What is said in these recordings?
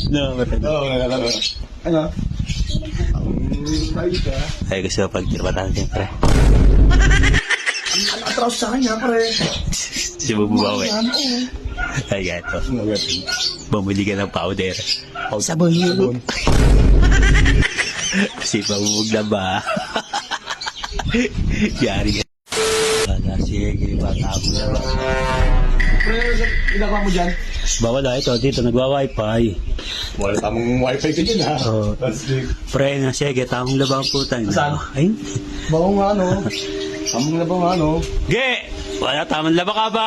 No, Oo, ano? ay gusto ko pagtirpatan siyempre. Ang atras sa akin, ha, pare. Si bububawi. Yan, oo. Ay gato. Ano, Bumili ka ng powder. Sabon yun. Si pabubog na ba? Yari ka. Sige, patabo na ba? Pre, ginagawa mo dyan? Bawal na ito. Dito nagwa-wifi. Wala tamang wifi ka dyan, ha? Oo. Plastic. Pre, na sige. Tamang labang putan. Saan? Ay? Bako nga, no? Tamang na ba nga, no? Ge! Wala tamang laba ka ba?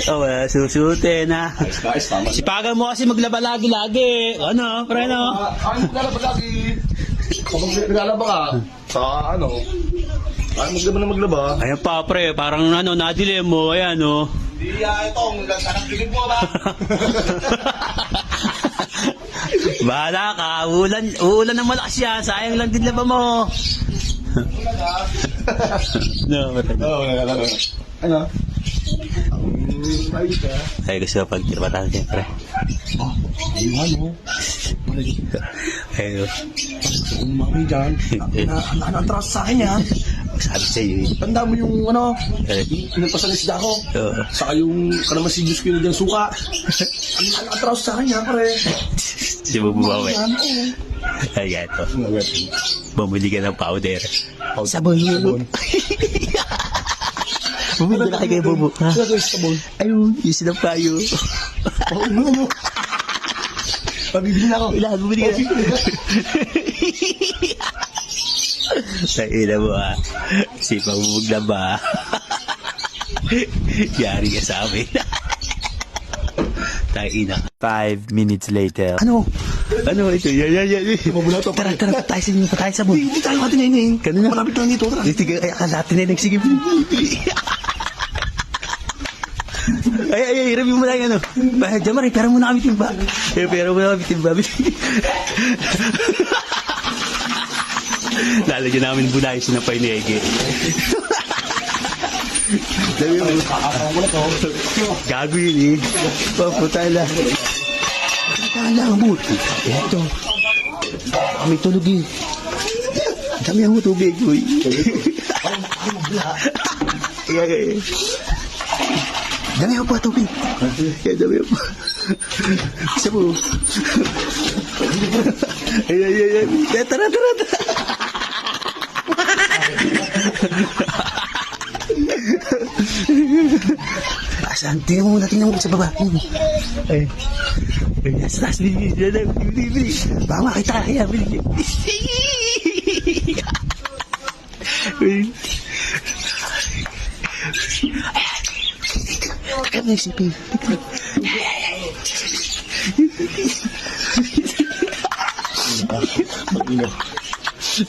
Oh, wala susutin ha. Ayos, tama. Sipagan mo kasi maglaba lagi-lagi. Ano, pre, no? Ay, maglalaba lagi. Kapag naglalaba ka, sa ano, ay, maglaba. Ayan pa, pre. Parang ano, nadilim mo. Ayan, no? Hindi, ito, nagkakalagpigin mo ba? Bahala ka. Uulan ng malakas yan. Sayang lang din laba mo. No, pre. Oo, ano? Ayos ka. Ay, gusto ko pagtirpatan siyempre. Ayun nga, no? Ayun. Kung mami dyan, ang atras sa akin, ha? Sabi sa'yo eh. Tanda mo yung, ano, Eh, nagpasalis na ako. Oo. Saka yung kalamansigyos ko yun dyan, suka. Ang atras sa akin, ha, pare. Si bububawi. Yan, oo. Ay, gato. Ano, Bumili ka ng powder. Sabon yun. Bumili na kayo bubu. Ha? Sabon. Ayun, yung sinampayo. Oo, ano? Pabibili na ako. Ilan, bumili ka na. Taina mo ha. Si pabubog na ba? Yari ka sa amin. Taina. 5 minutes later. Ano? Ano ito? Yan. Mabula to. Tara, tayo sa inyo, tayo sa bun. Hindi tayo matinayin. Kanina. Malapit lang dito. Tara. Sige, kaya ka natin na nagsigip. Ay, review mo na yung ano. Jamari, pera mo na kami timba. Pera mo na kami timba. Lalagyan namin bunay sa napay ni Ege. Dami mo. Kakakaroon ko na to. Gago yun eh. Paputa lang. Paputa lang, bud. Ito. Kami tulog eh. Dami ang tubig, boy. Dami ako pa tubig. Dami ako pa. Isa mo. Ay. Tara. Asan? Tingnan mo sa baba. Ay. Sa taas. Bili. Baka makita kaya. Bili. Takap na yung sipin.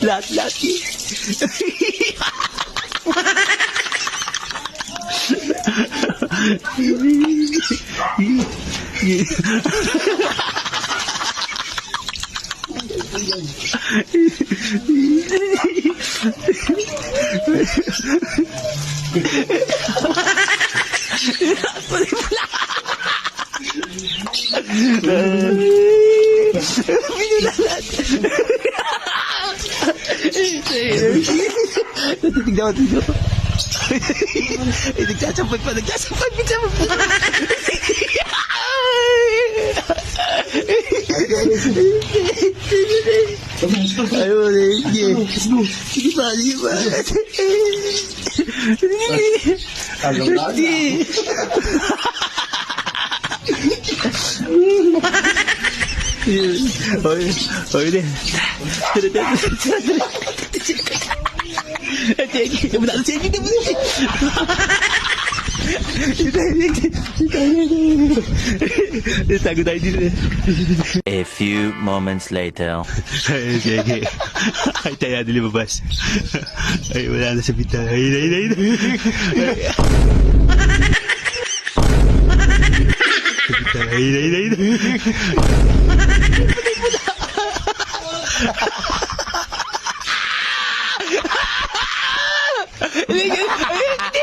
Lahat. Tignan mo. Nagsasampag pa. Ayun, sige pa. Oy, din. A few moments later. Sige. Ay, tayo na lumabas. Ay, wala na sa bita. Ay. Ay. Hindi,